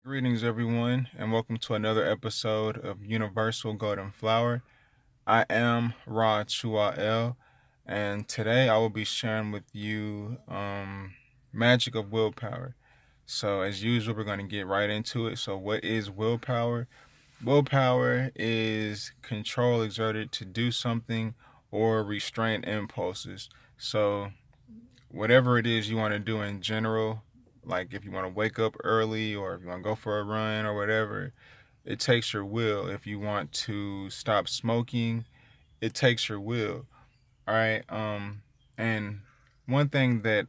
Greetings, everyone, and welcome to another episode of Universal Golden Flower. I am Ra Chuael, and today I will be sharing with you magic of willpower. So, as usual, we're going to get right into it. So, what is willpower? Willpower is control exerted to do something or restrain impulses. So, whatever it is you want to do in general, like if you want to wake up early or if you want to go for a run or whatever, it takes your will. If you want to stop smoking, it takes your will. All right. And one thing that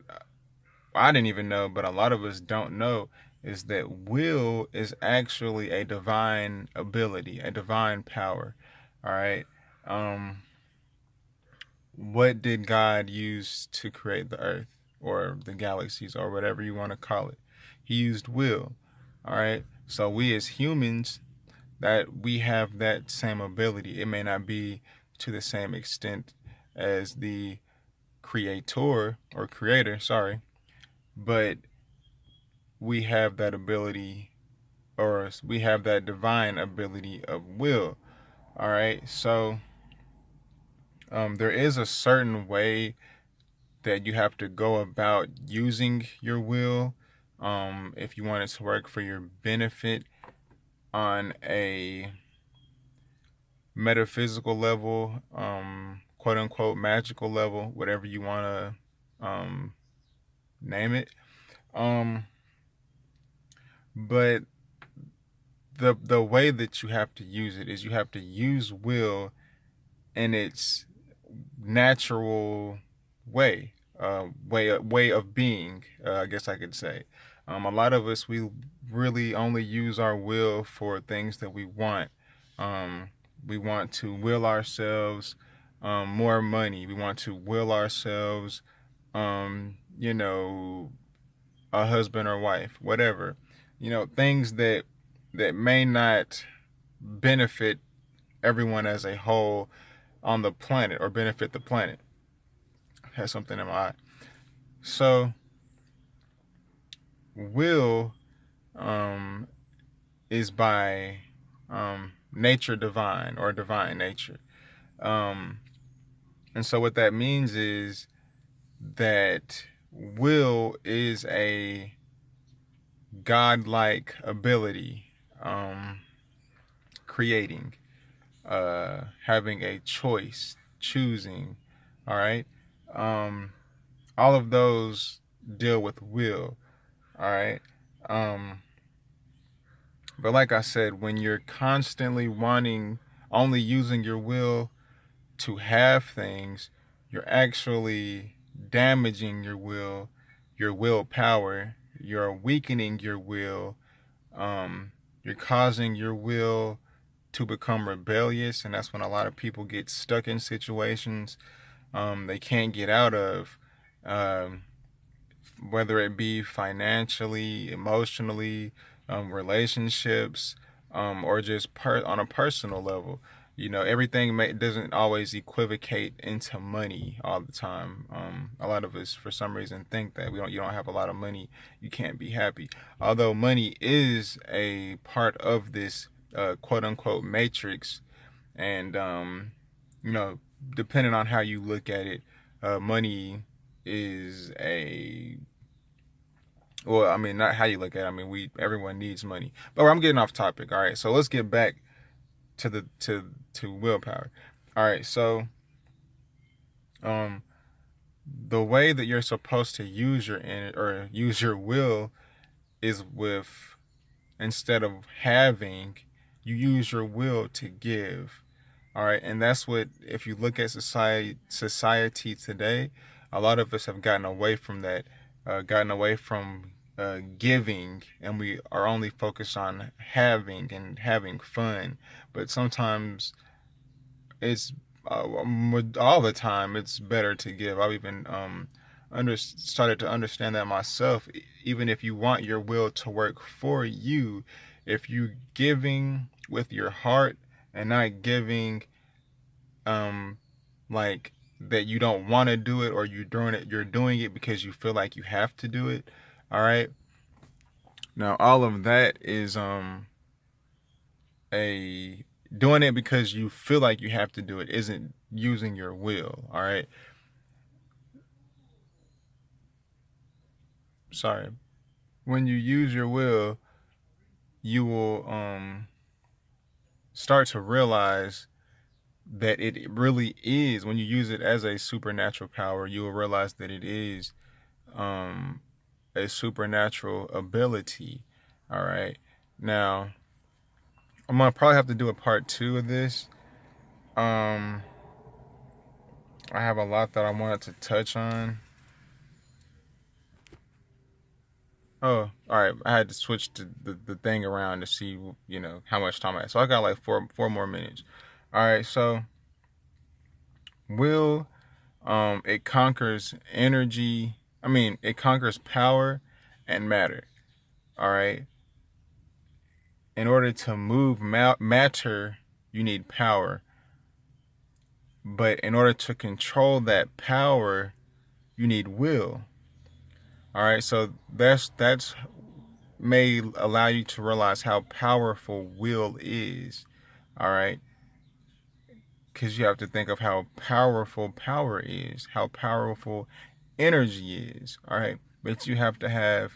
I didn't even know, but a lot of us don't know, is that will is actually a divine ability, a divine power. All right. Um, what did God use to create the earth or the galaxies or whatever you want to call it? He used will. All right. So we as humans, that we have that same ability. It may not be to the same extent as the creator, sorry, but we have that ability, or we have that divine ability of will. All right. So there is a certain way that you have to go about using your will, if you want it to work for your benefit on a metaphysical level, quote unquote magical level, whatever you want to name it. Um, but the way that you have to use it is you have to use will in its natural way, way of being. I guess I could say. A lot of us, we really only use our will for things that we want. Um, we want to will ourselves more money. We want to will ourselves, you know, a husband or wife, whatever. Things that may not benefit everyone as a whole on the planet or benefit the planet. I had something in my eye. So will um, is by nature divine or divine nature. Um, and so what that means is that will is a godlike ability, creating, having a choice, choosing. All right. Um, all of those deal with will. All right. Um, but like I said, when you're constantly wanting, only using your will to have things, you're actually damaging your willpower. You're weakening your will. You're causing your will to become rebellious, and that's when a lot of people get stuck in situations they can't get out of. Um, Whether it be financially, emotionally, relationships, or just on a personal level. Everything doesn't always equivocate into money all the time. A lot of us, for some reason, think that you don't have a lot of money, you can't be happy. Although money is a part of this quote unquote matrix, and you know, depending on how you look at it, money is a well, I mean, not how you look at it. I mean, everyone needs money. But I'm getting off topic. All right, so let's get back to to willpower. All right, so um, the way that you're supposed to use your or use your will is with, instead of having, you use your will to give. All right, and that's what, if you look at society today, a lot of us have gotten away from that, gotten away from giving, and we are only focused on having and having fun. But sometimes it's all the time it's better to give. I've even started to understand that myself. Even if you want your will to work for you, if you giving with your heart and not giving um like that you don't want to do it, or you're doing it because you feel like you have to do it, all right, Now, all of that is a doing it because you feel like you have to do it isn't using your will. All right. Sorry. When you use your will, you will start to realize that it really is, when you use it as a supernatural power, you will realize that it is um a supernatural ability. All right. Now, I'm gonna probably have to do a part 2 of this. Um, I have a lot that I wanted to touch on. Oh, all right. I had to switch the thing around to see, how much time I had. So I got like four more minutes. All right. So will, it conquers energy. I mean, it conquers power and matter. All right. In order to move matter, you need power. But in order to control that power, you need will. All right. So that's may allow you to realize how powerful will is. All right. Because you have to think of how powerful power is, how powerful energy is. All right. But you have to have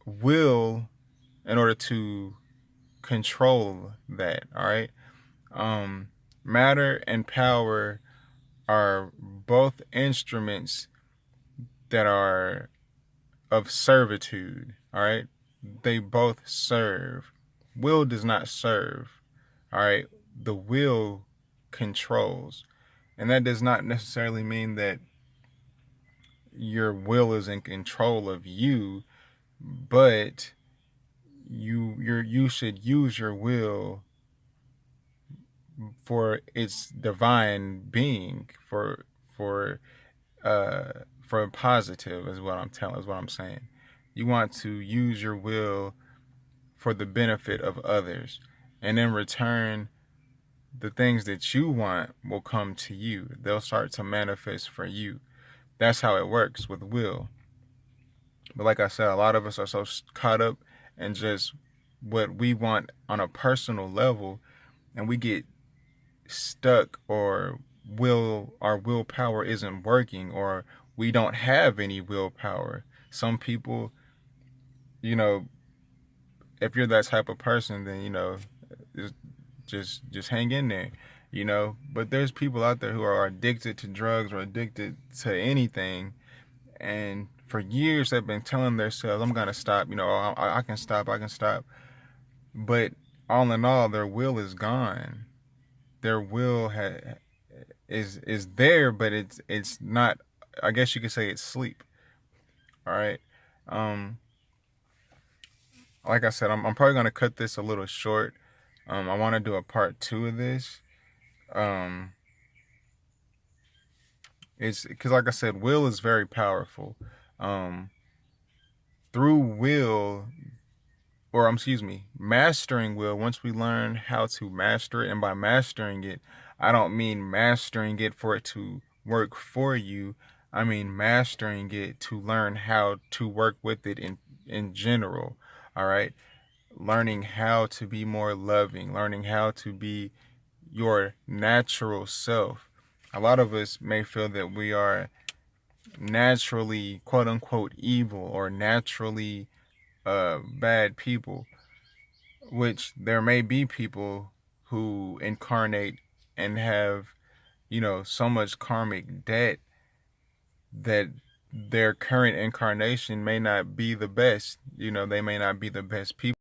will in order to control that. All right. Matter and power are both instruments that are of servitude. All right. They both serve. Will does not serve. All right. The will controls. And that does not necessarily mean that your will is in control of you, but you should use your will for its divine being, for positive is what I'm saying. You want to use your will for the benefit of others, and in return, the things that you want will come to you. They'll start to manifest for you. That's how it works with will. But like I said, a lot of us are so caught up in just what we want on a personal level, and we get stuck, or our willpower isn't working, or we don't have any willpower. Some people, if you're that type of person, then just hang in there, but there's people out there who are addicted to drugs or addicted to anything, and for years they've been telling themselves, I'm gonna stop, I can stop, but all in all, their will is gone. Their will is there, but it's not, I guess you could say it's sleep. All right. Like I said, I'm probably gonna cut this a little short. I want to do a part 2 of this. It's because, like I said, will is very powerful. Through will, or excuse me, mastering will, once we learn how to master it, and by mastering it, I don't mean mastering it for it to work for you. I mean mastering it to learn how to work with it in general. All right. Learning how to be more loving, learning how to be your natural self. A lot of us may feel that we are naturally, quote unquote, evil, or naturally bad people, which there may be people who incarnate and have, so much karmic debt that their current incarnation may not be the best. They may not be the best people.